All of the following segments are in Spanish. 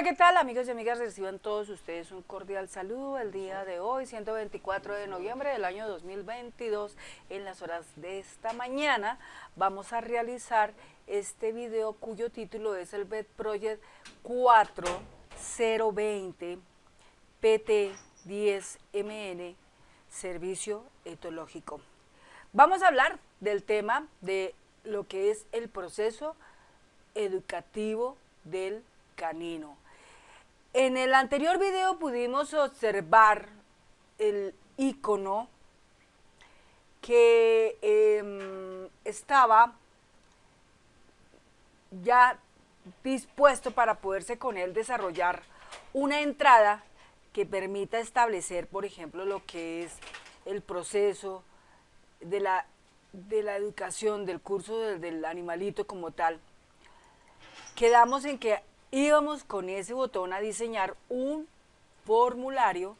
Hola, ¿qué tal, amigos y amigas? Reciban todos ustedes un cordial saludo el día de hoy, 124 de noviembre del año 2022. En las horas de esta mañana vamos a realizar este video cuyo título es el BED Project 4020 PT10MN Servicio Etológico. Vamos a hablar del tema de lo que es el proceso educativo del canino. En el anterior video pudimos observar el icono que estaba ya dispuesto para poderse con él desarrollar una entrada que permita establecer, por ejemplo, lo que es el proceso de la educación, del curso del animalito como tal. Quedamos en que íbamos con ese botón a diseñar un formulario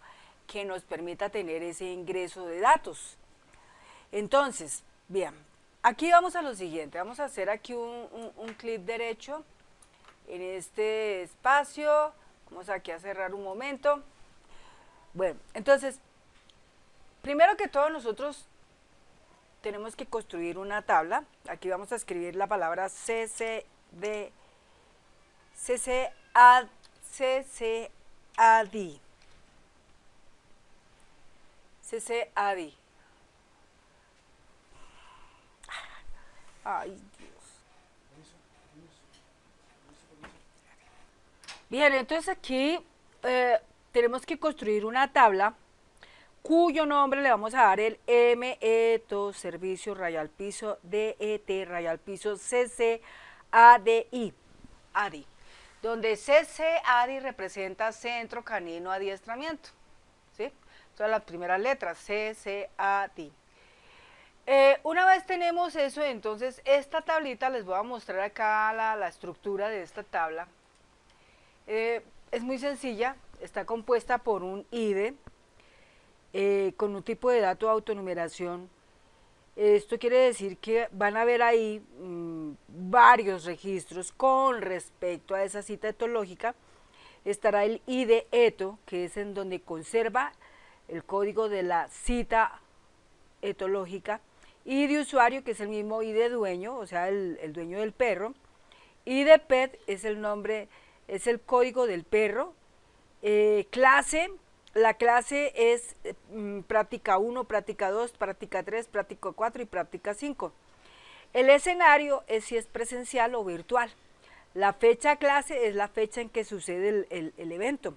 que nos permita tener ese ingreso de datos. Entonces, bien, aquí vamos a lo siguiente. Vamos a hacer aquí un clic derecho en este espacio. Vamos aquí a cerrar un momento. Bueno, entonces, primero que todo nosotros tenemos que construir una tabla. Aquí vamos a escribir la palabra CCAD. Ay, Dios. Bien, entonces aquí tenemos que construir una tabla cuyo nombre le vamos a dar el METO Servicio Rayal Piso DET Rayal Piso CCADI. ADI, donde CCADI representa Centro Canino Adiestramiento, ¿sí? Son las primeras letras, CCADI. Una vez tenemos eso, entonces esta tablita, les voy a mostrar acá la estructura de esta tabla. Es muy sencilla, está compuesta por un IDE con un tipo de dato de autonumeración. Esto quiere decir que van a ver ahí varios registros con respecto a esa cita etológica. Estará el ID ETO, que es en donde conserva el código de la cita etológica, ID usuario, que es el mismo ID dueño, o sea, el dueño del perro. ID PET es el nombre, es el código del perro. Clase. La clase es práctica 1, práctica 2, práctica 3, práctica 4 y práctica 5. El escenario es si es presencial o virtual. La fecha clase es la fecha en que sucede el evento.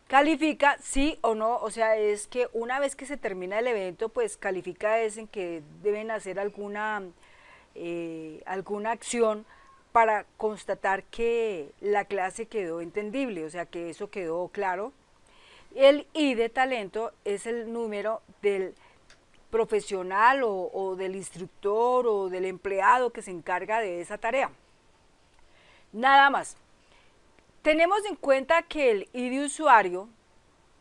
Califica sí o no, o sea, es que una vez que se termina el evento, pues califica es en que deben hacer alguna acción para constatar que la clase quedó entendible, o sea, que eso quedó claro. El ID talento es el número del profesional o del instructor o del empleado que se encarga de esa tarea. Nada más. Tenemos en cuenta que el ID usuario,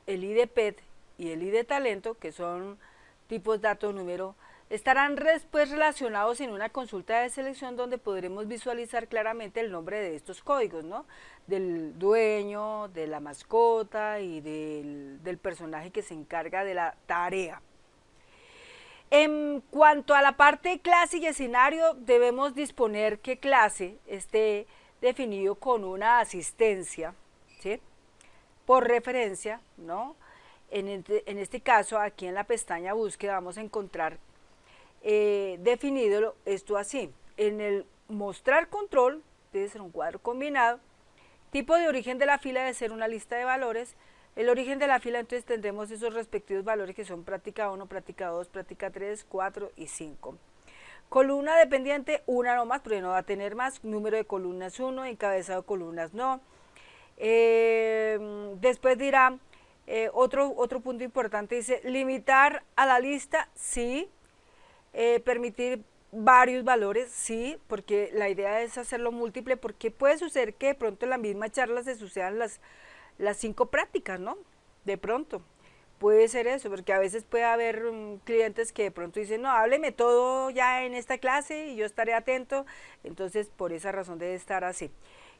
el ID PET y el ID talento, que son tipos datos número, estarán después relacionados en una consulta de selección donde podremos visualizar claramente el nombre de estos códigos, ¿no? Del dueño, de la mascota y del personaje que se encarga de la tarea. En cuanto a la parte clase y escenario, debemos disponer que clase esté definido con una asistencia, ¿sí? Por referencia, ¿no? En este caso, aquí en la pestaña búsqueda vamos a encontrar definido esto así. En el mostrar control debe ser un cuadro combinado. Tipo de origen de la fila debe ser una lista de valores. El origen de la fila, entonces tendremos esos respectivos valores que son práctica 1, práctica 2, práctica 3, 4 y 5. Columna dependiente, una nomás, porque no va a tener más. Número de columnas 1, encabezado de columnas no. Después dirá, otro punto importante dice, limitar a la lista, sí. Permitir varios valores, sí, porque la idea es hacerlo múltiple, porque puede suceder que de pronto en la misma charla se sucedan las 5 prácticas, ¿no? De pronto, puede ser eso, porque a veces puede haber clientes que de pronto dicen, no, hábleme todo ya en esta clase y yo estaré atento, entonces por esa razón debe estar así.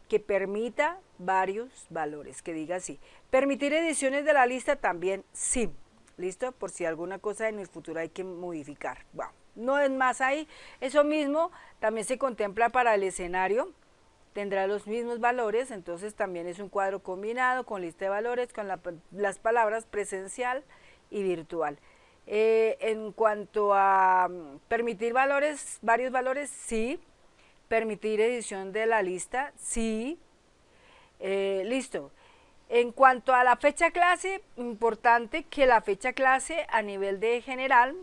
que permita varios valores, que diga así. Permitir ediciones de la lista también sí, listo, por si alguna cosa en el futuro hay que modificar. Bueno, no es más ahí, eso mismo también se contempla para el escenario, tendrá los mismos valores, entonces también es un cuadro combinado con lista de valores, con las palabras presencial y virtual. En cuanto a permitir valores, varios valores, sí. Permitir edición de la lista, sí. Listo. En cuanto a la fecha clase, importante que la fecha clase a nivel de general,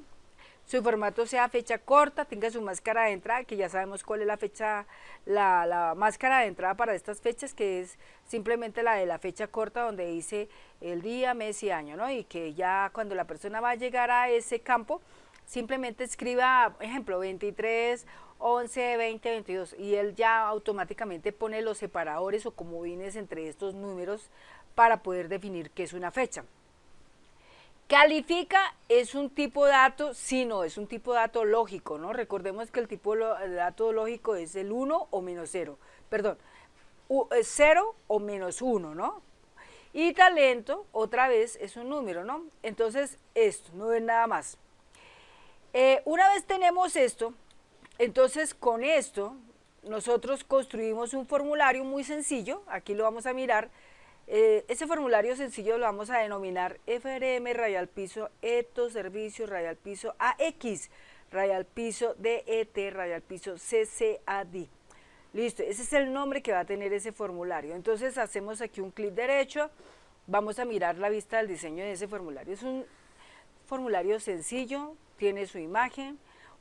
su formato sea fecha corta, tenga su máscara de entrada, que ya sabemos cuál es la fecha, la máscara de entrada para estas fechas, que es simplemente la de la fecha corta donde dice el día, mes y año, ¿no? Y que ya cuando la persona va a llegar a ese campo, simplemente escriba, ejemplo, 23, 11, 20, 22, y él ya automáticamente pone los separadores o comodines entre estos números para poder definir qué es una fecha. Califica es un tipo de dato, sí, no, es un tipo de dato lógico, ¿no? Recordemos que el tipo de dato lógico es el 1 o menos 0, perdón, 0 o menos 1, ¿no? Y talento, otra vez, es un número, ¿no? Entonces, esto, no es nada más. Una vez tenemos esto, entonces con esto, nosotros construimos un formulario muy sencillo, aquí lo vamos a mirar. Ese formulario sencillo lo vamos a denominar FRM rayal piso ETO servicio rayal piso AX rayal piso DET rayal piso CCAD. Listo, ese es el nombre que va a tener ese formulario. Entonces hacemos aquí un clic derecho, vamos a mirar la vista del diseño de ese formulario. Es un formulario sencillo, tiene su imagen,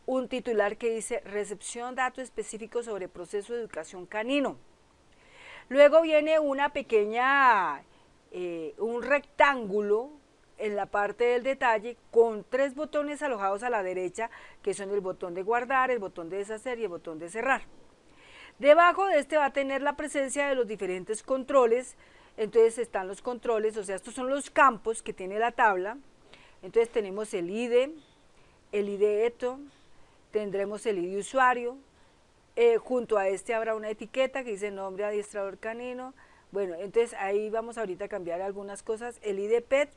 un titular que dice recepción datos específicos sobre proceso de educación canino. Luego viene una pequeña, un rectángulo en la parte del detalle con 3 botones alojados a la derecha, que son el botón de guardar, el botón de deshacer y el botón de cerrar. Debajo de este va a tener la presencia de los diferentes controles, entonces están los controles, o sea, estos son los campos que tiene la tabla. Entonces tenemos el ID ETO, tendremos el ID usuario, junto a este habrá una etiqueta que dice nombre adiestrador canino. Bueno, entonces ahí vamos ahorita a cambiar algunas cosas, el ID PET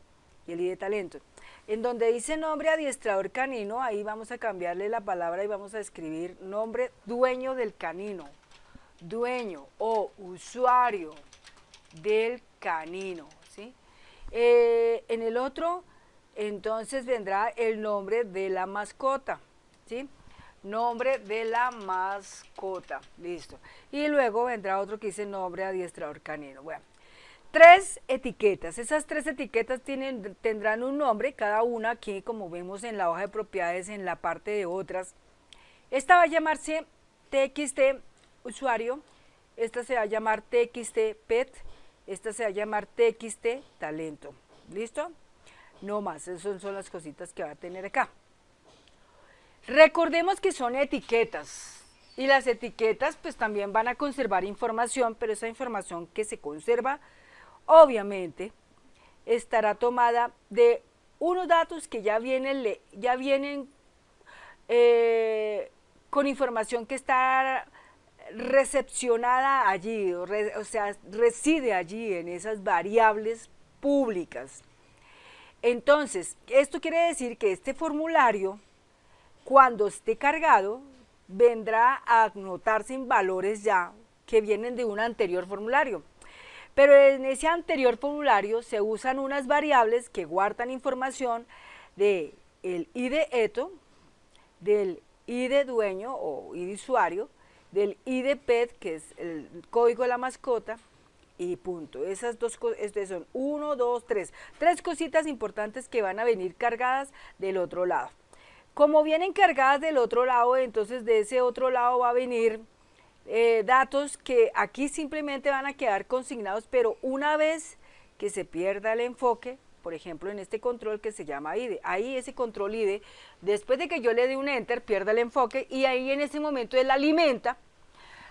y el ID talento. En donde dice nombre adiestrador canino, ahí vamos a cambiarle la palabra y vamos a escribir nombre dueño del canino, dueño o usuario del canino, ¿sí? En el otro, entonces vendrá el nombre de la mascota, ¿sí? Nombre de la mascota, listo. Y luego vendrá otro que dice nombre adiestrador canino. Bueno, 3 etiquetas. Esas 3 etiquetas tendrán un nombre, cada una aquí, como vemos en la hoja de propiedades, en la parte de otras. Esta va a llamarse TXT usuario, esta se va a llamar TXT PET, esta se va a llamar TXT talento. ¿Listo? No más, esas son las cositas que va a tener acá. Recordemos que son etiquetas y las etiquetas pues también van a conservar información, pero esa información que se conserva obviamente estará tomada de unos datos que ya vienen con información que está recepcionada allí, o sea, reside allí en esas variables públicas. Entonces, esto quiere decir que este formulario, cuando esté cargado, vendrá a anotarse en valores ya que vienen de un anterior formulario. Pero en ese anterior formulario se usan unas variables que guardan información del ID ETO, del ID dueño o ID usuario, del ID PET, que es el código de la mascota, y punto. Esas dos cosas son 1, 2, 3. 3 cositas importantes que van a venir cargadas del otro lado. Como vienen cargadas del otro lado, entonces de ese otro lado va a venir datos que aquí simplemente van a quedar consignados, pero una vez que se pierda el enfoque, por ejemplo en este control que se llama ID, ahí ese control ID, después de que yo le dé un enter, pierda el enfoque y ahí en ese momento él alimenta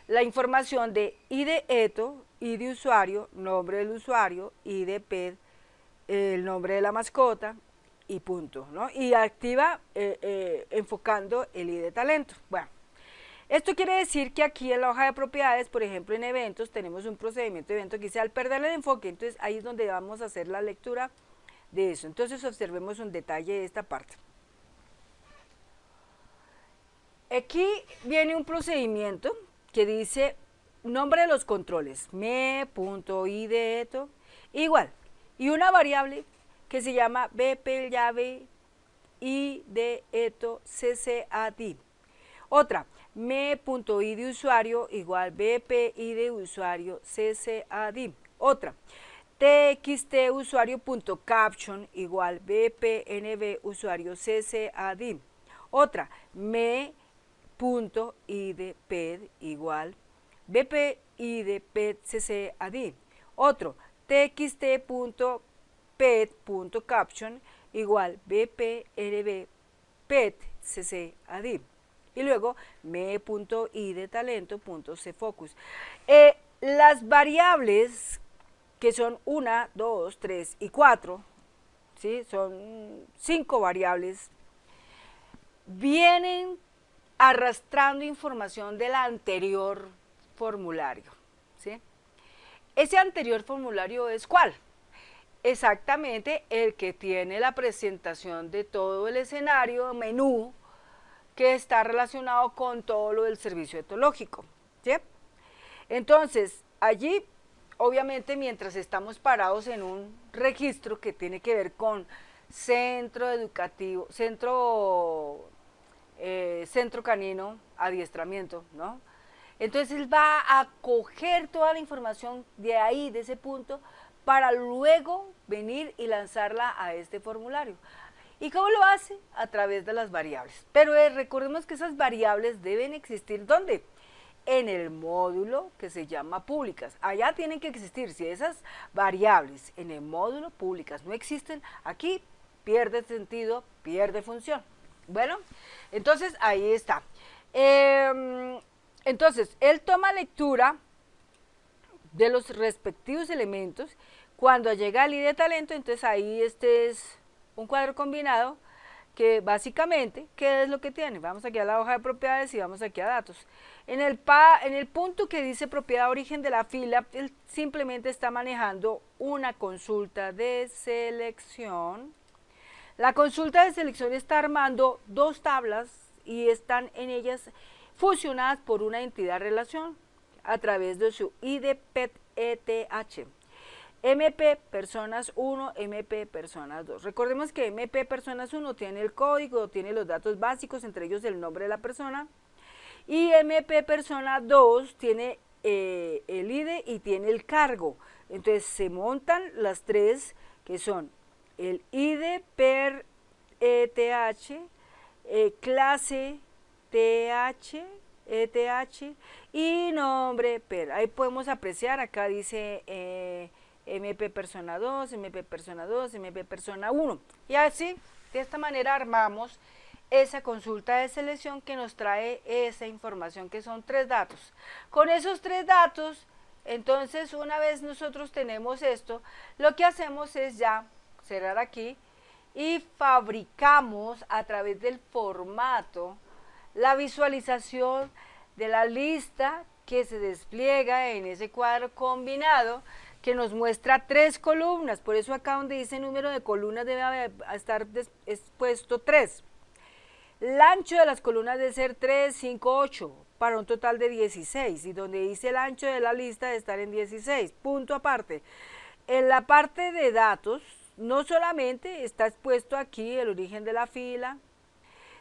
la información de ID ETO, ID usuario, nombre del usuario, ID PED, el nombre de la mascota, y punto, ¿no? Y activa enfocando el ID talento. Bueno, Esto quiere decir que aquí en la hoja de propiedades, por ejemplo en eventos, tenemos un procedimiento de evento que dice al perder el enfoque, entonces ahí es donde vamos a hacer la lectura de eso. Entonces observemos un detalle de esta parte. Aquí viene un procedimiento que dice nombre de los controles, me.ideto, igual, y una variable que se llama bp llave ideto ccad. Otra, me.id usuario igual bp usuario ccad. Otra, txt usuario.caption igual bpnb usuario ccad. Otra, me.idped igual bpidped ccad. Otro, txt.ped.caption igual bpnb ped ccad. Y luego me.idtalento.cfocus. Las variables que son 1, 2, 3 y 4, ¿sí? Son 5 variables, vienen arrastrando información del anterior formulario, ¿sí? Ese anterior formulario es ¿cuál? Exactamente el que tiene la presentación de todo el escenario, menú, que está relacionado con todo lo del servicio etológico, ¿sí? Entonces, allí, obviamente, mientras estamos parados en un registro que tiene que ver con centro educativo, centro canino, adiestramiento, ¿no? Entonces, él va a coger toda la información de ahí, de ese punto, para luego venir y lanzarla a este formulario. ¿Y cómo lo hace? A través de las variables. Pero recordemos que esas variables deben existir, ¿dónde? En el módulo que se llama públicas. Allá tienen que existir. Si esas variables en el módulo públicas no existen, aquí pierde sentido, pierde función. Bueno, entonces ahí está. Entonces, él toma lectura de los respectivos elementos. Cuando llega al ID talento, entonces ahí este es un cuadro combinado que básicamente, ¿qué es lo que tiene? Vamos aquí a la hoja de propiedades y vamos aquí a datos. En el punto que dice propiedad origen de la fila, él simplemente está manejando una consulta de selección. La consulta de selección está armando 2 tablas y están en ellas fusionadas por una entidad relación a través de su ID PET-ETH. MP personas 1, MP personas 2. Recordemos que MP personas 1 tiene el código, tiene los datos básicos, entre ellos el nombre de la persona. Y MP persona 2 tiene el ID y tiene el cargo. Entonces se montan las 3 que son el ID per ETH, clase TH, ETH y nombre per. Ahí podemos apreciar, acá dice MP persona 2, MP persona 2, MP persona 1. Y así, de esta manera armamos esa consulta de selección que nos trae esa información, que son 3 datos. Con esos 3 datos, entonces una vez nosotros tenemos esto, lo que hacemos es ya cerrar aquí y fabricamos a través del formato la visualización de la lista que se despliega en ese cuadro combinado, que nos muestra 3 columnas, por eso acá donde dice número de columnas debe estar expuesto 3. El ancho de las columnas debe ser 3, 5, 8, para un total de 16, y donde dice el ancho de la lista debe estar en 16, punto aparte. En la parte de datos, no solamente está expuesto aquí el origen de la fila,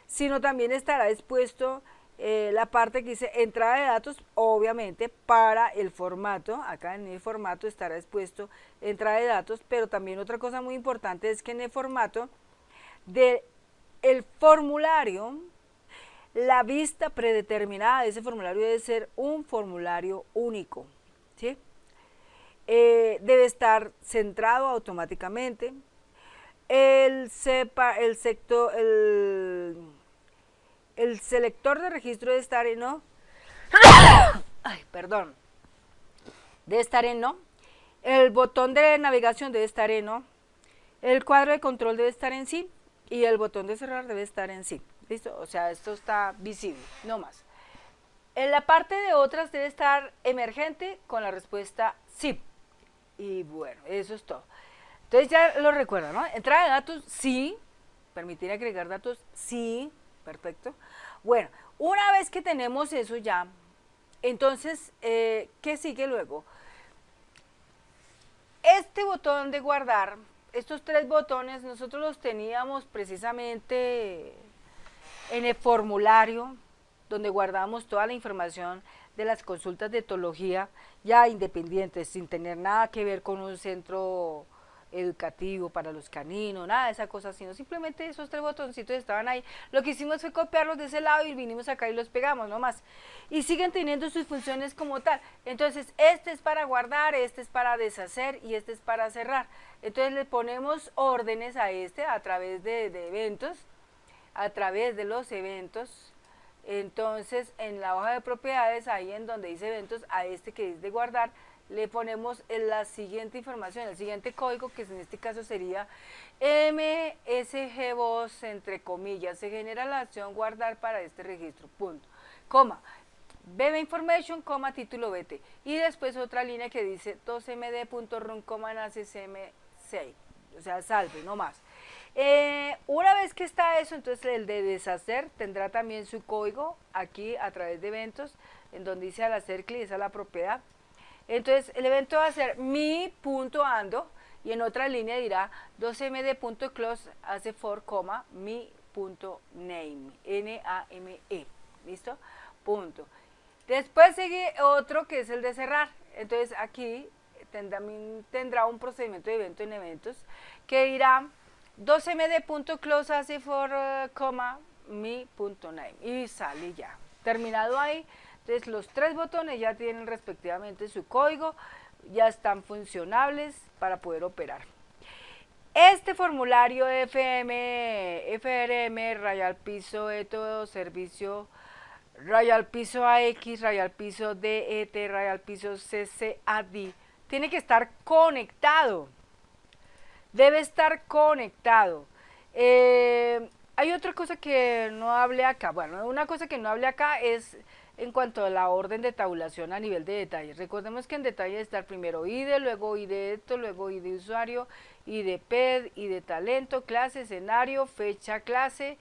sino también estará expuesto la parte que dice entrada de datos, obviamente para el formato. Acá en el formato estará expuesto entrada de datos, pero también otra cosa muy importante es que en el formato del formulario, la vista predeterminada de ese formulario debe ser un formulario único, ¿sí? Debe estar centrado automáticamente. El selector de registro debe estar en no. Ay, perdón. Debe estar en no. El botón de navegación debe estar en no. El cuadro de control debe estar en sí. Y el botón de cerrar debe estar en sí. ¿Listo? O sea, esto está visible, no más. En la parte de otras debe estar emergente con la respuesta sí. Y bueno, eso es todo. Entonces ya lo recuerdan, ¿no? Entrada de datos, sí. Permitir agregar datos, sí. Perfecto. Bueno, una vez que tenemos eso ya, entonces, ¿qué sigue luego? Este botón de guardar, estos tres botones, nosotros los teníamos precisamente en el formulario donde guardamos toda la información de las consultas de etología ya independientes, sin tener nada que ver con un centro educativo para los caninos, nada de esa cosa, sino simplemente esos tres botoncitos estaban ahí. Lo que hicimos fue copiarlos de ese lado y vinimos acá y los pegamos nomás. Y siguen teniendo sus funciones como tal. Entonces, este es para guardar, este es para deshacer y este es para cerrar. Entonces le ponemos órdenes a este a través de eventos, a través de los eventos. Entonces, en la hoja de propiedades, ahí en donde dice eventos, a este que es de guardar, le ponemos la siguiente información, el siguiente código, que en este caso sería MSGVOS, entre comillas, se genera la acción guardar para este registro, punto, coma, BB Information, coma, título BT, y después otra línea que dice 2md.run, coma, nacesm6, o sea, salve, no más. Una vez que está eso, entonces el de deshacer tendrá también su código aquí a través de eventos, en donde dice al hacer clic, esa es la propiedad. Entonces el evento va a ser mi.ando y en otra línea dirá 2md.close hace for, mi.name, N-A-M-E, ¿listo? Punto. Después sigue otro que es el de cerrar. Entonces aquí tendrá un procedimiento de evento en eventos que dirá 2md.close hace for, mi.name y sale ya. Terminado ahí. Entonces los tres botones ya tienen respectivamente su código, ya están funcionables para poder operar. Este formulario FRM, raya al piso, ETO, servicio, raya al piso AX, raya al piso DET, raya al piso CCAD, tiene que estar conectado, debe estar conectado. Hay otra cosa que no hablé acá, bueno, una cosa que no hablé acá es en cuanto a la orden de tabulación a nivel de detalles. Recordemos que en detalle está el primero IDE, luego IDE esto, luego IDE usuario, IDE PED, IDE talento, clase, escenario, fecha, clase,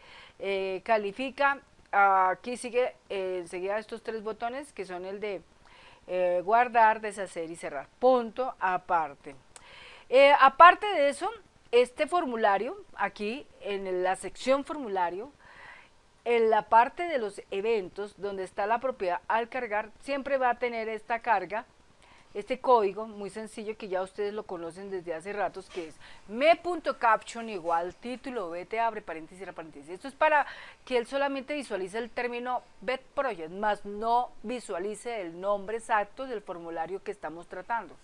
califica. Aquí sigue enseguida estos tres botones que son el de guardar, deshacer y cerrar. Punto aparte. Aparte de eso, este formulario, aquí en la sección formulario, en la parte de los eventos, donde está la propiedad al cargar, siempre va a tener esta carga, este código muy sencillo que ya ustedes lo conocen desde hace ratos, que es me.caption igual título bt, abre paréntesis, cierra paréntesis. Esto es para que él solamente visualice el término bet project, más no visualice el nombre exacto del formulario que estamos tratando.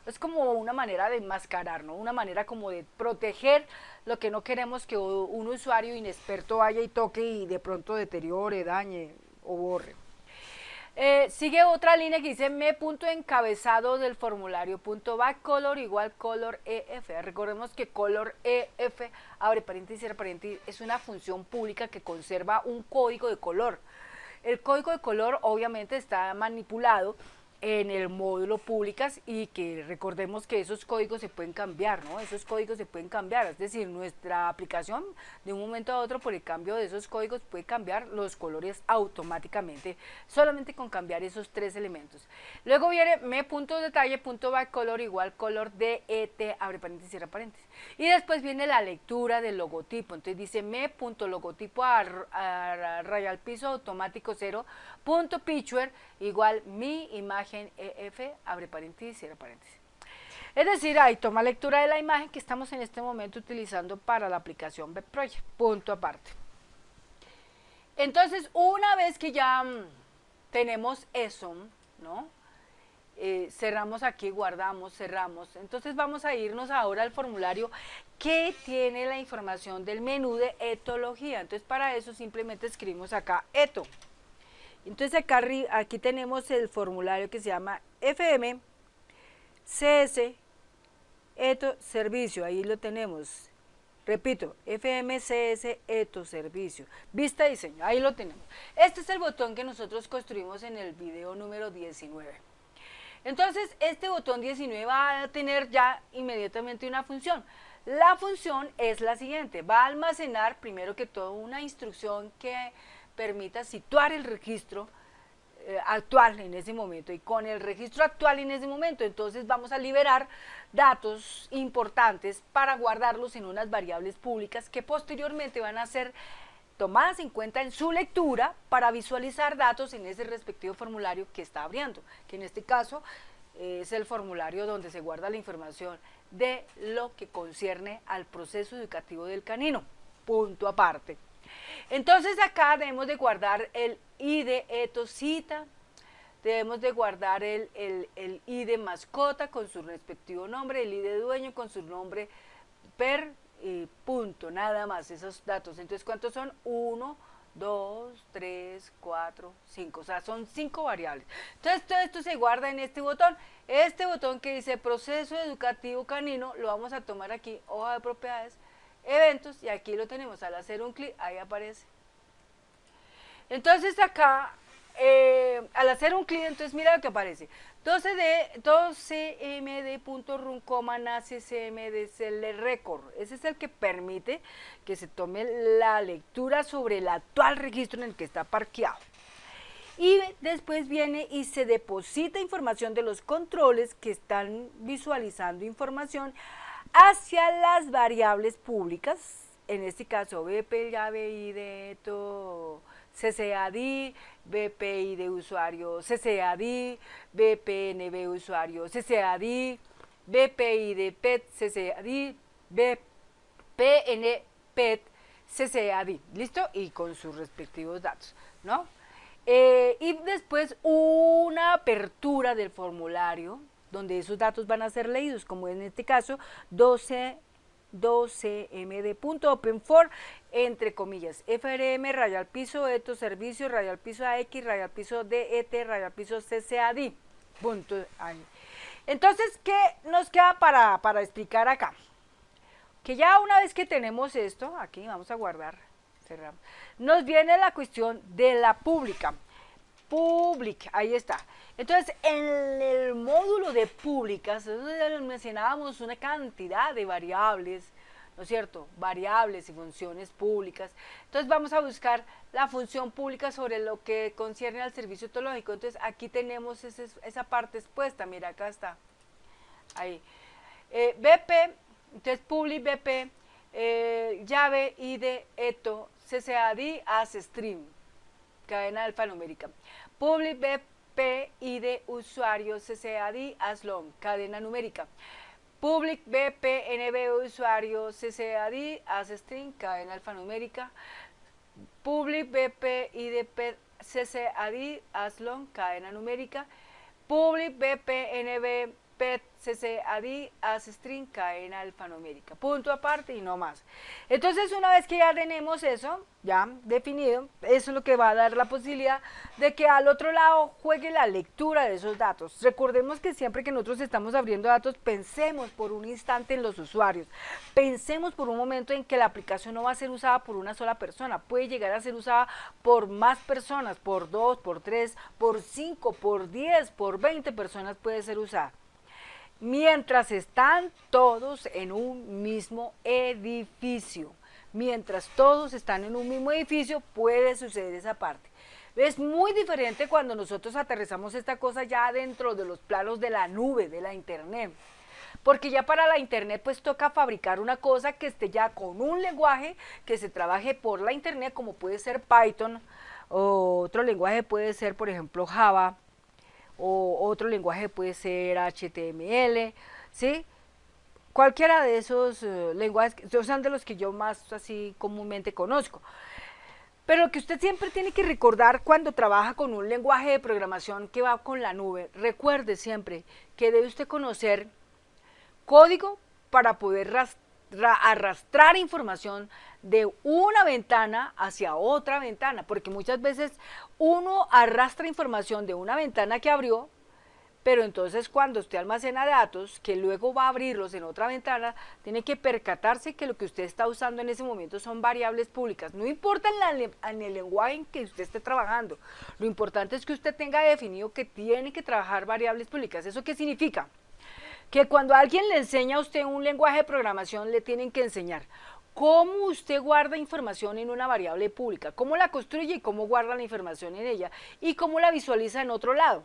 Es como una manera de enmascarar, ¿no? Una manera como de proteger lo que no queremos que un usuario inexperto vaya y toque y de pronto deteriore, dañe o borre. Sigue otra línea que dice me.encabezado del formulario .backcolor igual color EF. Recordemos que color EF, abre paréntesis, cierra paréntesis, es una función pública que conserva un código de color. El código de color obviamente está manipulado en el módulo públicas y que recordemos que esos códigos se pueden cambiar, ¿no? Esos códigos se pueden cambiar, es decir, nuestra aplicación de un momento a otro por el cambio de esos códigos puede cambiar los colores automáticamente, solamente con cambiar esos tres elementos. Luego viene me.detalle.backcolor igual color DET, abre paréntesis, cierra paréntesis. Y después viene la lectura del logotipo, entonces dice me.logotipo a raya al piso automático 0.picture igual mi imagen EF, abre paréntesis, cierra paréntesis. Es decir, ahí toma lectura de la imagen que estamos en este momento utilizando para la aplicación Web Project, punto aparte. Entonces, una vez que ya tenemos eso, ¿no? Cerramos aquí, guardamos, cerramos. Entonces vamos a irnos ahora al formulario que tiene la información del menú de etología. Entonces para eso simplemente escribimos acá eto. Entonces acá aquí tenemos el formulario que se llama FM CS eto servicio, ahí lo tenemos. Repito, FMCS Eto Servicio. Vista diseño, ahí lo tenemos. Este es el botón que nosotros construimos en el video número 19. Entonces, este botón 19 va a tener ya inmediatamente una función. La función es la siguiente, va a almacenar primero que todo una instrucción que permita situar el registro actual en ese momento, y con el registro actual en ese momento entonces vamos a liberar datos importantes para guardarlos en unas variables públicas que posteriormente van a ser tomadas en cuenta en su lectura para visualizar datos en ese respectivo formulario que está abriendo, que en este caso es el formulario donde se guarda la información de lo que concierne al proceso educativo del canino, punto aparte. Entonces acá debemos de guardar el ID etocita, debemos de guardar el ID mascota con su respectivo nombre, el ID dueño con su nombre per y punto, nada más, esos datos. Entonces, ¿cuántos son? 1, 2, 3, 4, 5, o sea, son 5 variables. Entonces, todo esto se guarda en este botón que dice proceso educativo canino, lo vamos a tomar aquí, hoja de propiedades, eventos, y aquí lo tenemos. Al hacer un clic, ahí aparece. Entonces acá, al hacer un clic, entonces mira lo que aparece. 12cmd.run, nace cmd record. Ese es el que permite que se tome la lectura sobre el actual registro en el que está parqueado. Y después viene y se deposita información de los controles que están visualizando información hacia las variables públicas, en este caso BP, llave, ID, CCAD, BPI de usuario, CCAD, BPNB usuario, CCAD, BPI de PET, CCAD, BPN PET, CCAD, ¿listo? Y con sus respectivos datos, ¿no? Y después una apertura del formulario donde esos datos van a ser leídos, como en este caso 12md.open4, entre comillas, frm, rayal piso, eto, servicio, rayal piso ax, rayal piso det, rayal piso ccad, punto ahí. Entonces, ¿qué nos queda para explicar acá? Que ya una vez que tenemos esto, aquí vamos a guardar, cerramos, nos viene la cuestión de la pública. Public, ahí está. Entonces, en el módulo de públicas, mencionábamos una cantidad de variables, ¿no es cierto? Variables y funciones públicas. Entonces, vamos a buscar la función pública sobre lo que concierne al servicio etológico. Entonces, aquí tenemos esa parte expuesta, mira, acá está. Ahí. BP, entonces, public BP, llave, ID, eto, CCAD, as stream, cadena alfanumérica. Public BP ID usuario CCAD as long, cadena numérica. Public BP NB usuario CCAD as string, cadena alfanumérica. Public BP ID CCAD as long, cadena numérica. Public BP NB PET CCAD as string, cadena alfanumérica, punto aparte y no más. Entonces, una vez que ya tenemos eso ya definido, eso es lo que va a dar la posibilidad de que al otro lado juegue la lectura de esos datos. Recordemos que siempre que nosotros estamos abriendo datos, pensemos por un instante en los usuarios, pensemos por un momento en que la aplicación no va a ser usada por una sola persona, puede llegar a ser usada por más personas, por 2, por 3, por 5, por 10, por 20 personas puede ser usada, mientras están todos en un mismo edificio. Mientras todos están en un mismo edificio, puede suceder esa parte. Es muy diferente cuando nosotros aterrizamos esta cosa ya dentro de los planos de la nube, de la internet. Porque ya para la internet pues toca fabricar una cosa que esté ya con un lenguaje que se trabaje por la internet, como puede ser Python, o otro lenguaje puede ser, por ejemplo, Java, o otro lenguaje puede ser HTML, ¿sí? Cualquiera de esos lenguajes son de los que yo más así comúnmente conozco. Pero lo que usted siempre tiene que recordar cuando trabaja con un lenguaje de programación que va con la nube, recuerde siempre que debe usted conocer código para poder arrastrar información de una ventana hacia otra ventana, porque muchas veces uno arrastra información de una ventana que abrió Pero entonces cuando usted almacena datos, que luego va a abrirlos en otra ventana, tiene que percatarse que lo que usted está usando en ese momento son variables públicas. No importa en el lenguaje en que usted esté trabajando, lo importante es que usted tenga definido que tiene que trabajar variables públicas. ¿Eso qué significa? Que cuando alguien le enseña a usted un lenguaje de programación, le tienen que enseñar cómo usted guarda información en una variable pública, cómo la construye y cómo guarda la información en ella, y cómo la visualiza en otro lado.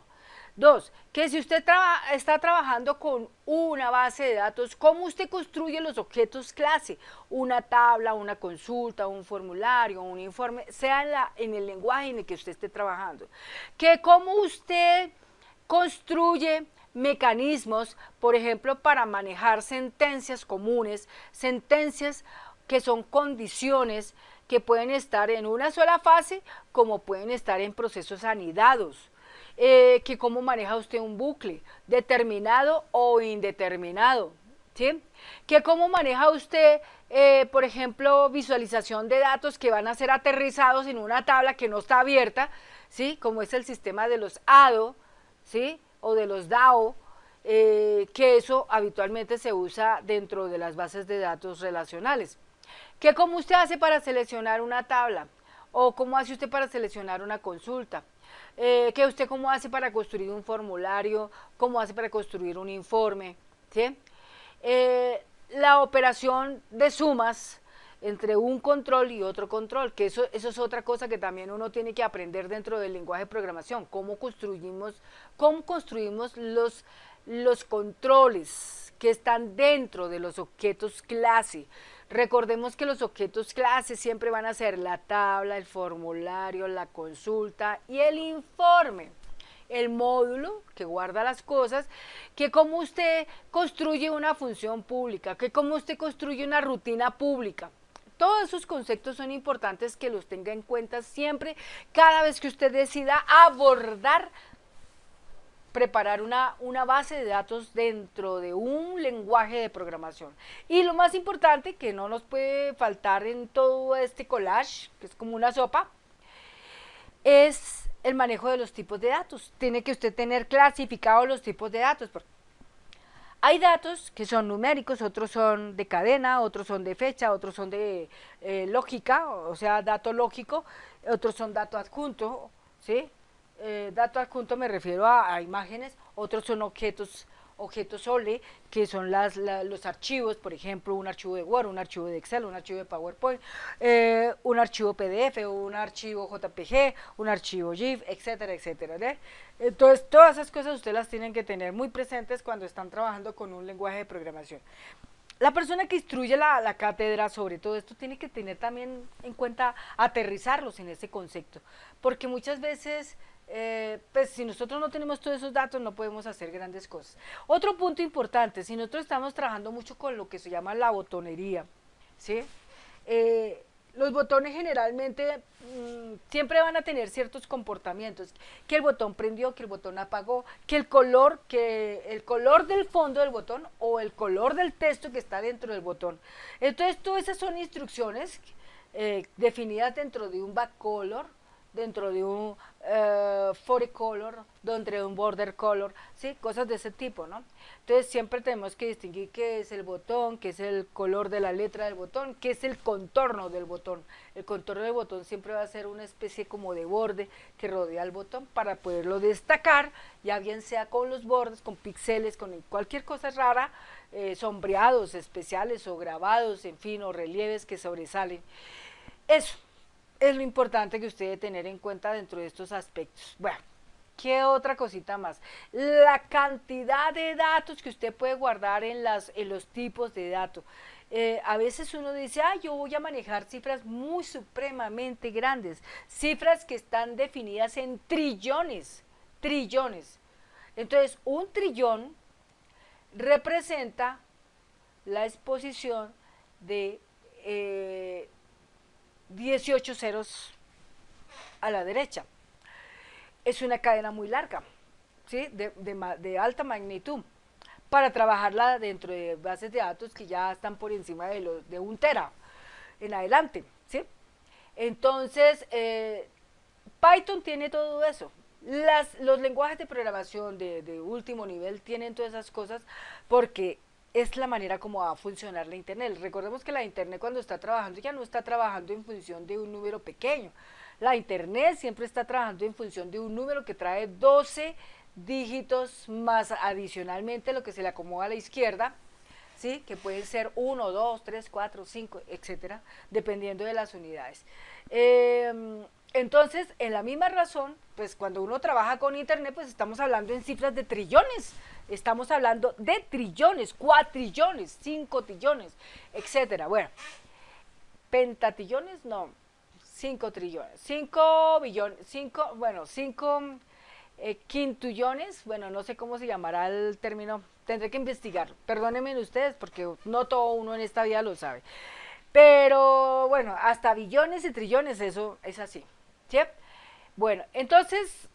Dos, que si usted está trabajando con una base de datos, ¿cómo usted construye los objetos clase? Una tabla, una consulta, un formulario, un informe, sea en el lenguaje en el que usted esté trabajando. Que cómo usted construye mecanismos, por ejemplo, para manejar sentencias comunes, sentencias que son condiciones que pueden estar en una sola fase, como pueden estar en procesos anidados. Que cómo maneja usted un bucle, determinado o indeterminado, ¿sí? Que cómo maneja usted, por ejemplo, visualización de datos que van a ser aterrizados en una tabla que no está abierta, ¿sí? Como es el sistema de los ADO, ¿sí? O de los DAO, que eso habitualmente se usa dentro de las bases de datos relacionales. Que cómo usted hace para seleccionar una tabla, o cómo hace usted para seleccionar una consulta. Que usted cómo hace para construir un formulario, cómo hace para construir un informe, ¿sí? La operación de sumas entre un control y otro control, que eso es otra cosa que también uno tiene que aprender dentro del lenguaje de programación, cómo construimos los controles que están dentro de los objetos clase. Recordemos que los objetos clase siempre van a ser la tabla, el formulario, la consulta y el informe. El módulo que guarda las cosas, que cómo usted construye una función pública, que cómo usted construye una rutina pública. Todos esos conceptos son importantes que los tenga en cuenta siempre, cada vez que usted decida abordar preparar una base de datos dentro de un lenguaje de programación. Y lo más importante, que no nos puede faltar en todo este collage, que es como una sopa, es el manejo de los tipos de datos. Tiene que usted tener clasificados los tipos de datos. Hay datos que son numéricos, otros son de cadena, otros son de fecha, otros son de lógica, o sea, dato lógico, otros son dato adjunto, ¿sí? Dato adjunto me refiero a imágenes, otros son objetos OLE, que son los archivos, por ejemplo, un archivo de Word, un archivo de Excel, un archivo de PowerPoint, un archivo PDF, un archivo JPG, un archivo GIF, etcétera, etcétera, ¿eh? Entonces, todas esas cosas ustedes las tienen que tener muy presentes cuando están trabajando con un lenguaje de programación. La persona que instruye la cátedra sobre todo esto tiene que tener también en cuenta aterrizarlos en ese concepto, porque muchas veces pues si nosotros no tenemos todos esos datos no podemos hacer grandes cosas. Otro punto importante, si nosotros estamos trabajando mucho con lo que se llama la botonería, ¿sí? Los botones generalmente siempre van a tener ciertos comportamientos, que el botón prendió, que el botón apagó, que el color del fondo del botón o el color del texto que está dentro del botón. Entonces todas esas son instrucciones definidas dentro de un backcolor, dentro de un forecolor, dentro de un border color, ¿sí? Cosas de ese tipo, ¿no? Entonces siempre tenemos que distinguir qué es el botón, qué es el color de la letra del botón, qué es el contorno del botón. El contorno del botón siempre va a ser una especie como de borde que rodea el botón para poderlo destacar, ya bien sea con los bordes, con píxeles, con cualquier cosa rara, sombreados especiales o grabados, en fin, o relieves que sobresalen. Eso es lo importante que usted debe tener en cuenta dentro de estos aspectos. Bueno, ¿qué otra cosita más? La cantidad de datos que usted puede guardar en los tipos de datos. A veces uno dice, yo voy a manejar cifras muy supremamente grandes, cifras que están definidas en trillones. Entonces, un trillón representa la exposición de 18 ceros a la derecha. Es una cadena muy larga, ¿sí? de alta magnitud, para trabajarla dentro de bases de datos que ya están por encima de 1 tera en adelante, ¿sí? Entonces, Python tiene todo eso. Los lenguajes de programación de último nivel tienen todas esas cosas porque es la manera como va a funcionar la Internet. Recordemos que la Internet cuando está trabajando ya no está trabajando en función de un número pequeño. La Internet siempre está trabajando en función de un número que trae 12 dígitos más adicionalmente lo que se le acomoda a la izquierda, ¿sí? Que pueden ser 1, 2, 3, 4, 5, etcétera, dependiendo de las unidades. Entonces, en la misma razón, pues cuando uno trabaja con Internet, pues estamos hablando en cifras de trillones, estamos hablando de trillones, cuatrillones, 5 trillones, etcétera. Bueno, pentatillones, no, 5 trillones, 5 billones, 5 quintullones, bueno, no sé cómo se llamará el término, tendré que investigar, perdónenme ustedes porque no todo uno en esta vida lo sabe, pero bueno, hasta billones y trillones, eso es así, ¿sí? Bueno, entonces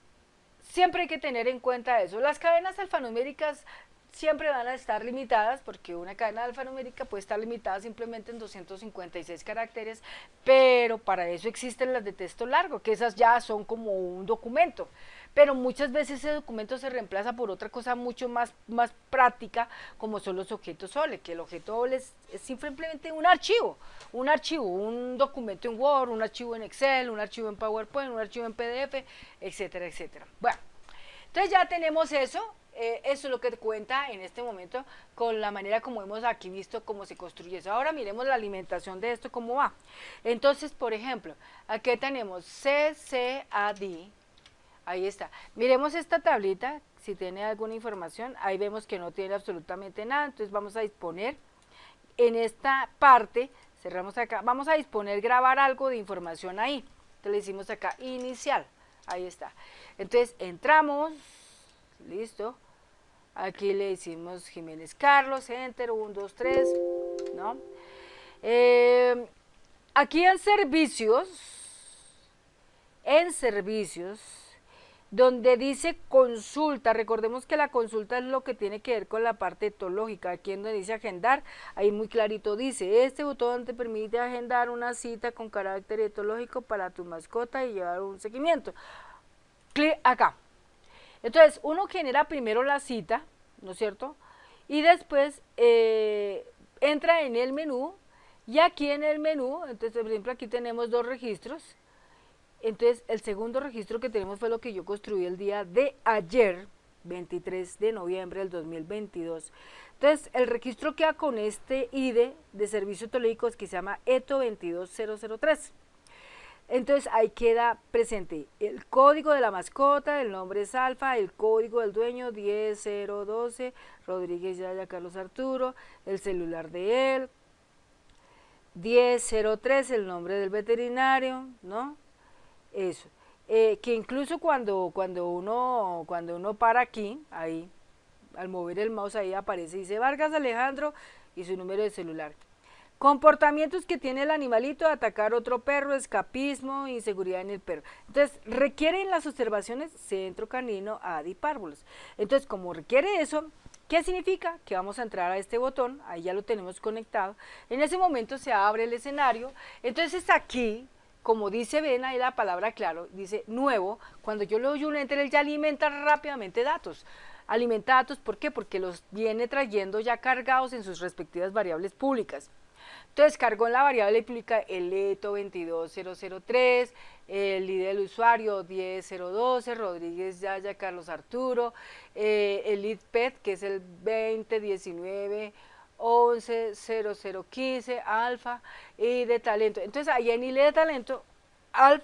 siempre hay que tener en cuenta eso. Las cadenas alfanuméricas siempre van a estar limitadas porque una cadena alfanumérica puede estar limitada simplemente en 256 caracteres, pero para eso existen las de texto largo, que esas ya son como un documento, pero muchas veces ese documento se reemplaza por otra cosa mucho más práctica, como son los objetos OLE, que el objeto OLE es simplemente un archivo, un documento en Word, un archivo en Excel, un archivo en PowerPoint, un archivo en PDF, etcétera, etcétera. Bueno, entonces ya tenemos eso. Eso es lo que cuenta en este momento con la manera como hemos aquí visto cómo se construye eso. Ahora miremos la alimentación de esto, cómo va. Entonces, por ejemplo, aquí tenemos CCAD, ahí está. Miremos esta tablita, si tiene alguna información, ahí vemos que no tiene absolutamente nada, entonces vamos a disponer en esta parte, cerramos acá, vamos a disponer grabar algo de información ahí. Entonces le decimos acá inicial, ahí está. Entonces entramos, listo. Aquí le decimos Jiménez Carlos, enter, 1, 2, 3, ¿no? Aquí en servicios, donde dice consulta, recordemos que la consulta es lo que tiene que ver con la parte etológica. Aquí en donde dice agendar, ahí muy clarito dice, este botón te permite agendar una cita con carácter etológico para tu mascota y llevar un seguimiento. Clic acá. Entonces, uno genera primero la cita, ¿no es cierto? Y después entra en el menú, y aquí en el menú, entonces, por ejemplo, aquí tenemos 2 registros. Entonces, el segundo registro que tenemos fue lo que yo construí el día de ayer, 23 de noviembre del 2022. Entonces, el registro queda con este ID de servicios etológicos que se llama ETO 22003. Entonces ahí queda presente el código de la mascota, el nombre es Alfa, el código del dueño 10012, Rodríguez Yaya Carlos Arturo, el celular de él, 1003, el nombre del veterinario, ¿no? Eso. Que incluso cuando uno para aquí, ahí, al mover el mouse ahí aparece, dice Vargas Alejandro y su número de celular. Comportamientos que tiene el animalito, atacar otro perro, escapismo, inseguridad en el perro. Entonces, requieren las observaciones centro canino, ad y párvulos. Entonces, como requiere eso, ¿qué significa? Que vamos a entrar a este botón, ahí ya lo tenemos conectado. En ese momento se abre el escenario. Entonces, aquí, como dice, ven ahí la palabra claro, dice nuevo. Cuando yo le doy un enter, él ya alimenta rápidamente datos. Alimenta datos, ¿por qué? Porque los viene trayendo ya cargados en sus respectivas variables públicas. Entonces cargó en la variable pública el ETO 22003, el ID del usuario 10012, Rodríguez Yaya Carlos Arturo, el ID PET que es el 2019 11 0015 alfa y de talento. Entonces ahí en ID de talento, al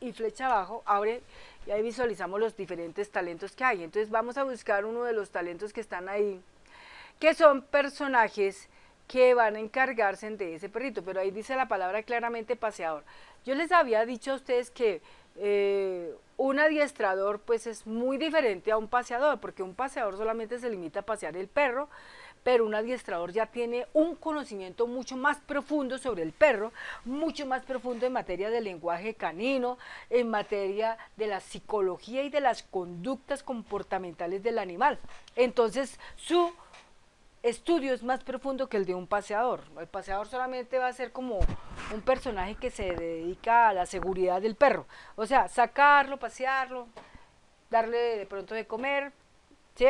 y flecha abajo abre y ahí visualizamos los diferentes talentos que hay. Entonces vamos a buscar uno de los talentos que están ahí, que son personajes que van a encargarse de ese perrito, pero ahí dice la palabra claramente paseador. Yo les había dicho a ustedes que un adiestrador pues es muy diferente a un paseador, porque un paseador solamente se limita a pasear el perro, pero un adiestrador ya tiene un conocimiento mucho más profundo sobre el perro, mucho más profundo en materia de lenguaje canino, en materia de la psicología y de las conductas comportamentales del animal. Entonces, su estudio es más profundo que el de un paseador. El paseador solamente va a ser como un personaje que se dedica a la seguridad del perro. O sea, sacarlo, pasearlo, darle de pronto de comer, ¿sí?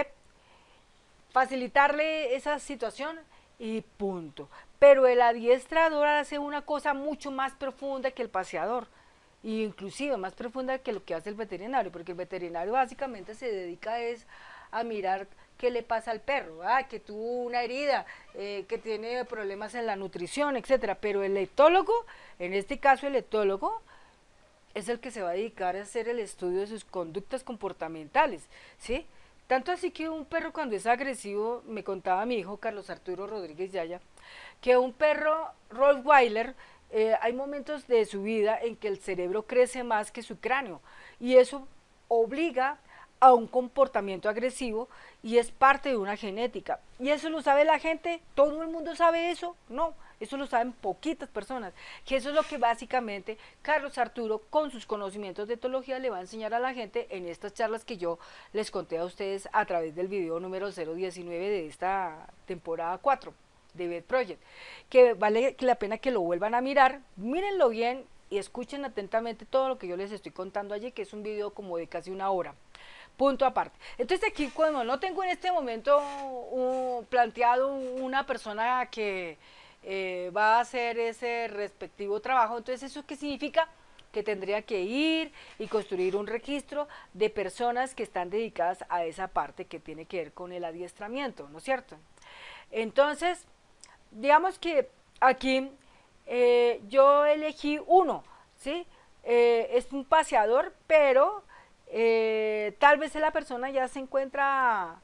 Facilitarle esa situación y punto. Pero el adiestrador hace una cosa mucho más profunda que el paseador, e inclusive más profunda que lo que hace el veterinario, porque el veterinario básicamente se dedica es a mirar qué le pasa al perro, que tuvo una herida, que tiene problemas en la nutrición, etcétera. Pero el etólogo, en este caso el etólogo, es el que se va a dedicar a hacer el estudio de sus conductas comportamentales, ¿sí? Tanto así que un perro cuando es agresivo, me contaba mi hijo Carlos Arturo Rodríguez Yaya, que un perro Rottweiler, hay momentos de su vida en que el cerebro crece más que su cráneo y eso obliga a un comportamiento agresivo y es parte de una genética. ¿Y eso lo sabe la gente? ¿Todo el mundo sabe eso? No, eso lo saben poquitas personas, que eso es lo que básicamente Carlos Arturo con sus conocimientos de etología le va a enseñar a la gente en estas charlas que yo les conté a ustedes a través del video número 019 de esta temporada 4 de Vet Project, que vale la pena que lo vuelvan a mirar, mírenlo bien y escuchen atentamente todo lo que yo les estoy contando allí, que es un video como de casi una hora. Punto aparte. Entonces aquí cuando no tengo en este momento planteado una persona que va a hacer ese respectivo trabajo, entonces ¿eso qué significa? Que tendría que ir y construir un registro de personas que están dedicadas a esa parte que tiene que ver con el adiestramiento, ¿no es cierto? Entonces, digamos que aquí yo elegí uno, ¿sí? Es un paseador, pero tal vez la persona ya se encuentra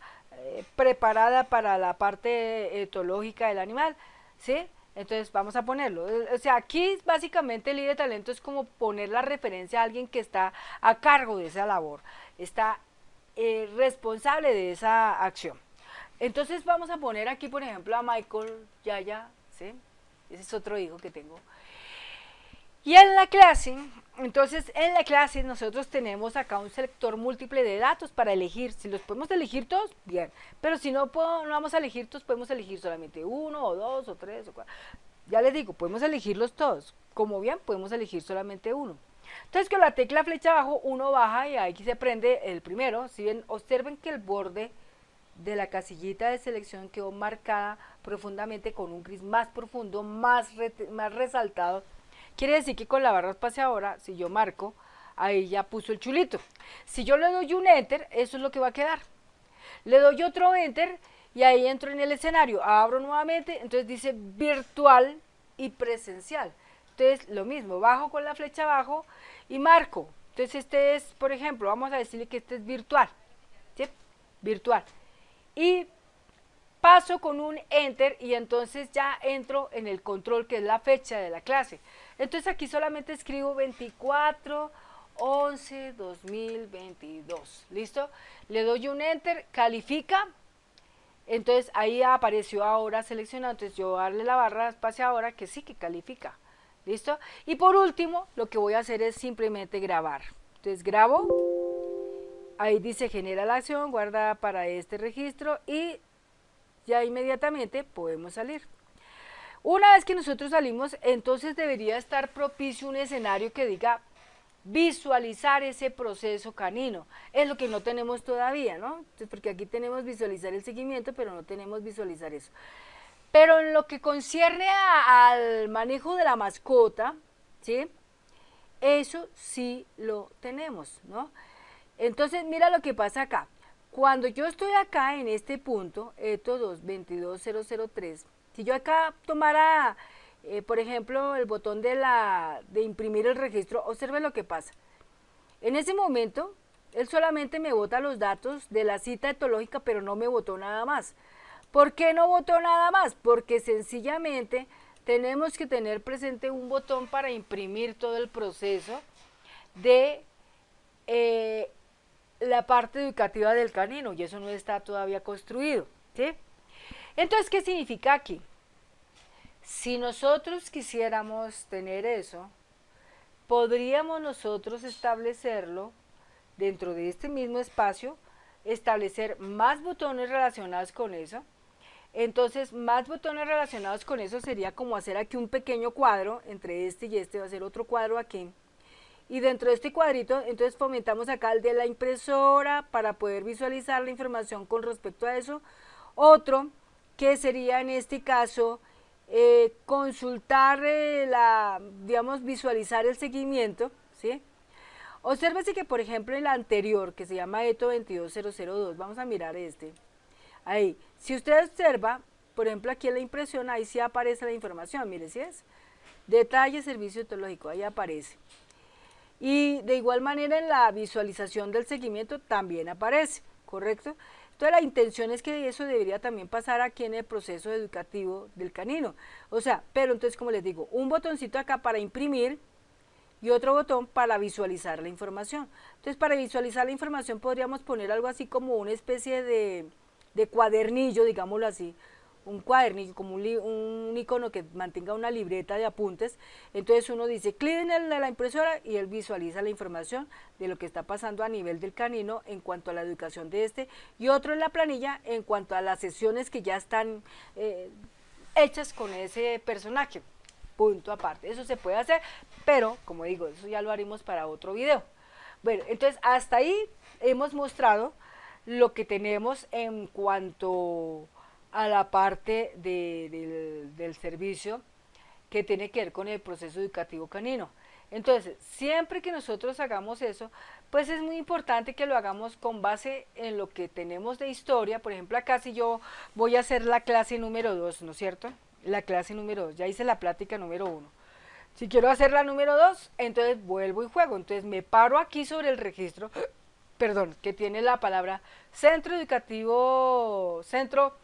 preparada para la parte etológica del animal, ¿sí? Entonces vamos a ponerlo. O sea, aquí básicamente el líder de talento es como poner la referencia a alguien que está a cargo de esa labor, está responsable de esa acción. Entonces vamos a poner aquí, por ejemplo, a Michael Yaya, ¿sí? Ese es otro hijo que tengo. Y en la clase, entonces en la clase nosotros tenemos acá un selector múltiple de datos para elegir. Si los podemos elegir todos, bien. Pero si no, no vamos a elegir todos, podemos elegir solamente uno o dos o tres o cuatro. Ya les digo, podemos elegirlos todos. Como bien, podemos elegir solamente uno. Entonces con la tecla flecha abajo uno baja y ahí se prende el primero. Si bien, observen que el borde de la casillita de selección quedó marcada profundamente con un gris más profundo, más resaltado. Quiere decir que con la barra espaciadora, si yo marco, ahí ya puso el chulito. Si yo le doy un enter, eso es lo que va a quedar. Le doy otro enter y ahí entro en el escenario. Abro nuevamente, entonces dice virtual y presencial. Entonces lo mismo, bajo con la flecha abajo y marco. Entonces este es, por ejemplo, vamos a decirle que este es virtual, ¿sí? Virtual. Y paso con un enter y entonces ya entro en el control que es la fecha de la clase. Entonces aquí solamente escribo 24/11/2022, ¿listo? Le doy un enter, califica, entonces ahí apareció ahora seleccionado, entonces yo voy a darle la barra espaciadora que sí que califica, ¿listo? Y por último lo que voy a hacer es simplemente grabar. Entonces grabo, ahí dice genera la acción, guarda para este registro y ya inmediatamente podemos salir. Una vez que nosotros salimos, entonces debería estar propicio un escenario que diga visualizar ese proceso canino. Es lo que no tenemos todavía, ¿no? Entonces, porque aquí tenemos visualizar el seguimiento, pero no tenemos visualizar eso. Pero en lo que concierne al manejo de la mascota, ¿sí? Eso sí lo tenemos, ¿no? Entonces, mira lo que pasa acá. Cuando yo estoy acá en este punto, ETO 222003, si yo acá tomara, por ejemplo, el botón de imprimir el registro, observe lo que pasa. En ese momento, él solamente me bota los datos de la cita etológica, pero no me botó nada más. ¿Por qué no botó nada más? Porque sencillamente tenemos que tener presente un botón para imprimir todo el proceso de la parte educativa del canino, y eso no está todavía construido, ¿sí? Entonces, ¿qué significa aquí? Si nosotros quisiéramos tener eso, podríamos nosotros establecerlo dentro de este mismo espacio, establecer más botones relacionados con eso. Entonces, más botones relacionados con eso sería como hacer aquí un pequeño cuadro, entre este y este va a ser otro cuadro aquí. Y dentro de este cuadrito, entonces fomentamos acá el de la impresora para poder visualizar la información con respecto a eso. Otro que sería en este caso consultar, digamos, visualizar el seguimiento, ¿sí? Obsérvese que, por ejemplo, en la anterior, que se llama ETO 22002, vamos a mirar este. Ahí, si usted observa, por ejemplo, aquí en la impresión, ahí sí aparece la información, mire, si es detalle, servicio etológico, ahí aparece. Y de igual manera en la visualización del seguimiento también aparece, ¿correcto? Entonces la intención es que eso debería también pasar aquí en el proceso educativo del canino. O sea, pero entonces como les digo, un botoncito acá para imprimir y otro botón para visualizar la información. Entonces para visualizar la información podríamos poner algo así como una especie de cuadernillo, digámoslo así, un cuadernillo, como un icono que mantenga una libreta de apuntes. Entonces uno dice clic en la impresora y él visualiza la información de lo que está pasando a nivel del canino en cuanto a la educación de este, y otro en la planilla en cuanto a las sesiones que ya están hechas con ese personaje, punto aparte. Eso se puede hacer, pero como digo, eso ya lo haremos para otro video. Bueno, entonces hasta ahí hemos mostrado lo que tenemos en cuanto a la parte del servicio que tiene que ver con el proceso educativo canino. Entonces, siempre que nosotros hagamos eso, pues es muy importante que lo hagamos con base en lo que tenemos de historia. Por ejemplo, acá si yo voy a hacer la clase número 2, ¿no es cierto? La clase número 2, ya hice la plática número 1. Si quiero hacer la número 2, entonces vuelvo y juego. Entonces me paro aquí sobre el registro, perdón, que tiene la palabra Centro Educativo, Centro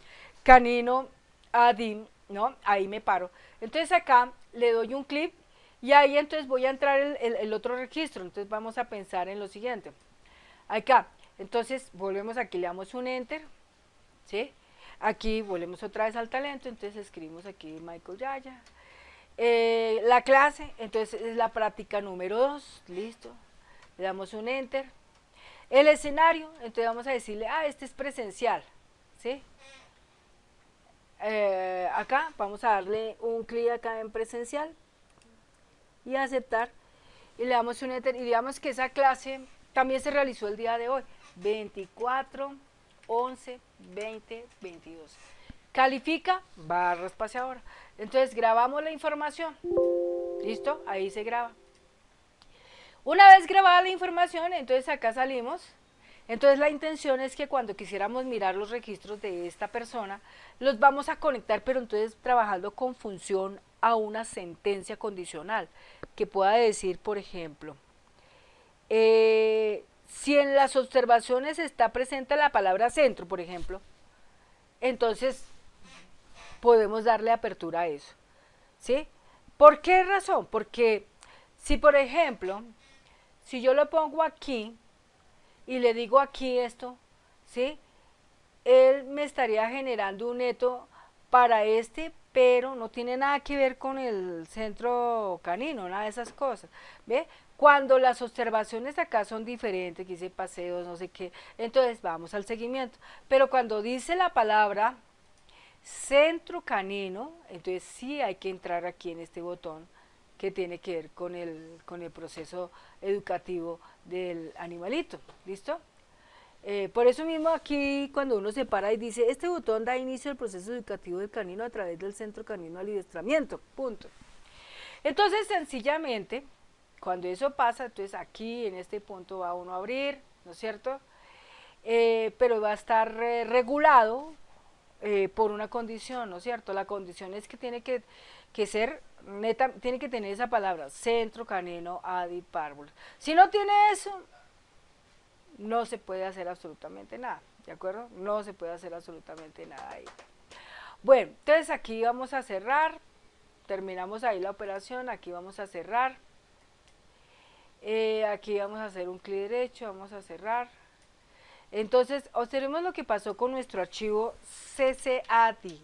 Canino ADIM, ¿no? Ahí me paro. Entonces acá le doy un clic y ahí entonces voy a entrar el otro registro. Entonces vamos a pensar en lo siguiente. Acá, entonces volvemos aquí, le damos un enter, ¿sí? Aquí volvemos otra vez al talento, entonces escribimos aquí Michael Yaya. La clase, entonces es la práctica número 2, listo. Le damos un enter. El escenario, entonces vamos a decirle, este es presencial, ¿sí? Acá vamos a darle un clic acá en presencial y aceptar, y le damos un enter y digamos que esa clase también se realizó el día de hoy, 24, 11, 20, 22. Califica, barra espaciadora. Entonces grabamos la información, listo, ahí se graba. Una vez grabada la información, entonces acá salimos. Entonces la intención es que cuando quisiéramos mirar los registros de esta persona, los vamos a conectar, pero entonces trabajando con función a una sentencia condicional, que pueda decir, por ejemplo, si en las observaciones está presente la palabra centro, por ejemplo, entonces podemos darle apertura a eso, ¿sí? ¿Por qué razón? Porque si, por ejemplo, si yo lo pongo aquí y le digo aquí esto, ¿sí? Él me estaría generando un neto para este, pero no tiene nada que ver con el centro canino, nada de esas cosas, ¿ve? Cuando las observaciones acá son diferentes, que dice paseos, no sé qué, entonces vamos al seguimiento. Pero cuando dice la palabra centro canino, entonces sí hay que entrar aquí en este botón que tiene que ver con el proceso educativo del animalito, ¿listo? Por eso mismo aquí cuando uno se para y dice, este botón da inicio al proceso educativo del canino a través del centro canino al adiestramiento, punto. Entonces sencillamente, cuando eso pasa, entonces aquí en este punto va uno a abrir, ¿no es cierto? Pero va a estar regulado por una condición, ¿no es cierto? La condición es que tiene que ser neta, tiene que tener esa palabra, centro canino adi parvulus. Si no tiene eso, no se puede hacer absolutamente nada, ¿de acuerdo? No se puede hacer absolutamente nada ahí. Bueno, entonces aquí vamos a cerrar, terminamos ahí la operación, aquí vamos a cerrar, aquí vamos a hacer un clic derecho, vamos a cerrar. Entonces, observemos lo que pasó con nuestro archivo CCADI.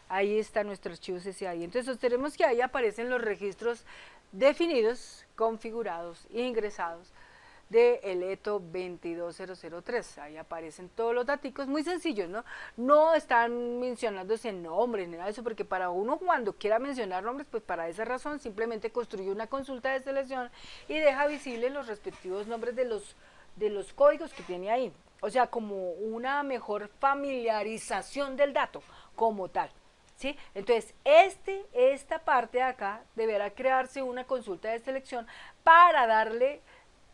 Ahí está nuestro archivo CCADI. Entonces, observemos que ahí aparecen los registros definidos, configurados, ingresados. de el ETO 22003. Ahí aparecen todos los datos muy sencillos, ¿no? No están mencionándose nombres ni nada de eso, porque para uno cuando quiera mencionar nombres, pues para esa razón simplemente construye una consulta de selección y deja visibles los respectivos nombres de los códigos que tiene ahí. O sea, como una mejor familiarización del dato como tal. ¿Sí? Entonces, esta parte de acá deberá crearse una consulta de selección para darle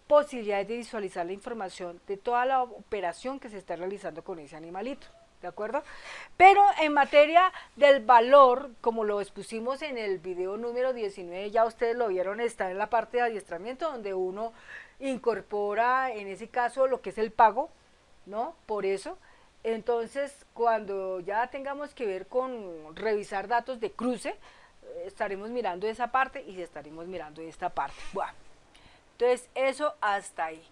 posibilidades de visualizar la información de toda la operación que se está realizando con ese animalito, ¿de acuerdo? Pero en materia del valor, como lo expusimos en el video número 19, ya ustedes lo vieron, está en la parte de adiestramiento donde uno incorpora en ese caso lo que es el pago, ¿no? Por eso. Entonces, cuando ya tengamos que ver con revisar datos de cruce, estaremos mirando esa parte y estaremos mirando esta parte. Bueno, entonces eso hasta ahí.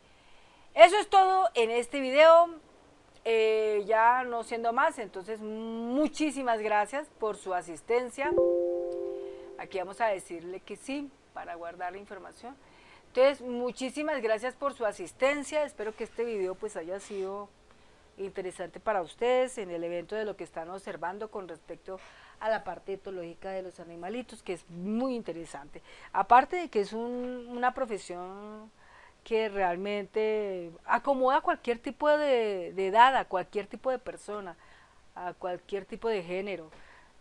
Eso es todo en este video. Ya no siendo más, entonces muchísimas gracias por su asistencia. Aquí vamos a decirle que sí para guardar la información. Entonces, muchísimas gracias por su asistencia. Espero que este video pues haya sido interesante para ustedes en el evento de lo que están observando con respecto a la parte etológica de los animalitos, que es muy interesante. Aparte de que es una profesión que realmente acomoda a cualquier tipo de edad, a cualquier tipo de persona, a cualquier tipo de género.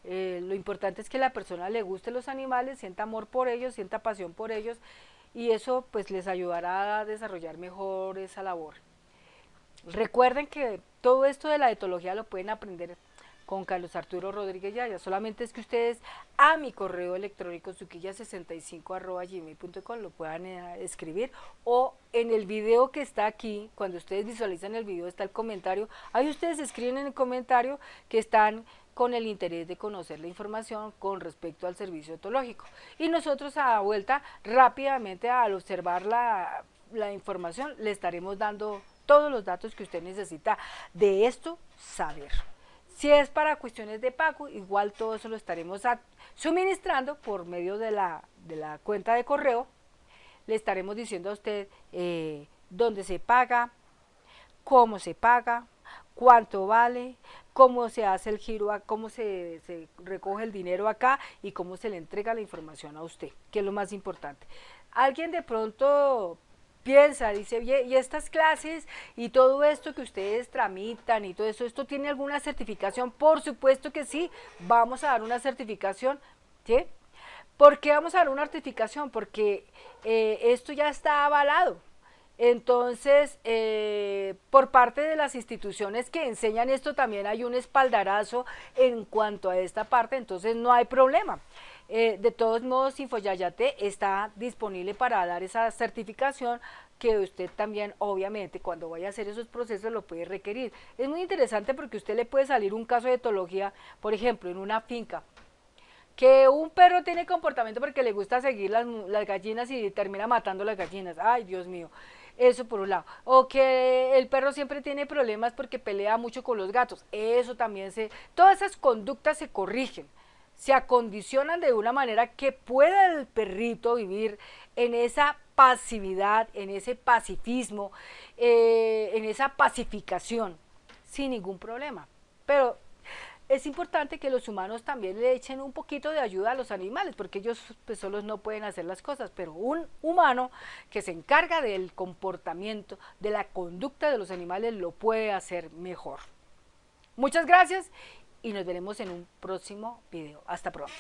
Lo importante es que la persona le guste los animales, sienta amor por ellos, sienta pasión por ellos, y eso pues les ayudará a desarrollar mejor esa labor. Recuerden que todo esto de la etología lo pueden aprender con Carlos Arturo Rodríguez Yaya. Solamente es que ustedes a mi correo electrónico suquilla65@gmail.com lo puedan escribir, o en el video que está aquí, cuando ustedes visualizan el video está el comentario, ahí ustedes escriben en el comentario que están con el interés de conocer la información con respecto al servicio etológico. Y nosotros a vuelta rápidamente al observar la información le estaremos dando todos los datos que usted necesita de esto saber. Si es para cuestiones de pago, igual todo eso lo estaremos suministrando por medio de la cuenta de correo. Le estaremos diciendo a usted dónde se paga, cómo se paga, cuánto vale, cómo se hace el giro, cómo se recoge el dinero acá y cómo se le entrega la información a usted, que es lo más importante. Alguien de pronto piensa, dice, y estas clases y todo esto que ustedes tramitan y todo eso, ¿esto tiene alguna certificación? Por supuesto que sí, vamos a dar una certificación, ¿sí? ¿Por qué vamos a dar una certificación? Porque esto ya está avalado. Entonces, por parte de las instituciones que enseñan esto también hay un espaldarazo en cuanto a esta parte, entonces no hay problema. De todos modos, InfoYayate está disponible para dar esa certificación que usted también, obviamente, cuando vaya a hacer esos procesos lo puede requerir. Es muy interesante porque usted le puede salir un caso de etología, por ejemplo, en una finca, que un perro tiene comportamiento porque le gusta seguir las gallinas y termina matando las gallinas. Ay, Dios mío. Eso por un lado. O que el perro siempre tiene problemas porque pelea mucho con los gatos. Eso también todas esas conductas se corrigen, se acondicionan de una manera que pueda el perrito vivir en esa pasividad, en ese pacifismo, en esa pacificación, sin ningún problema. Pero es importante que los humanos también le echen un poquito de ayuda a los animales, porque ellos pues solos no pueden hacer las cosas, pero un humano que se encarga del comportamiento, de la conducta de los animales, lo puede hacer mejor. Muchas gracias y nos veremos en un próximo video. Hasta pronto.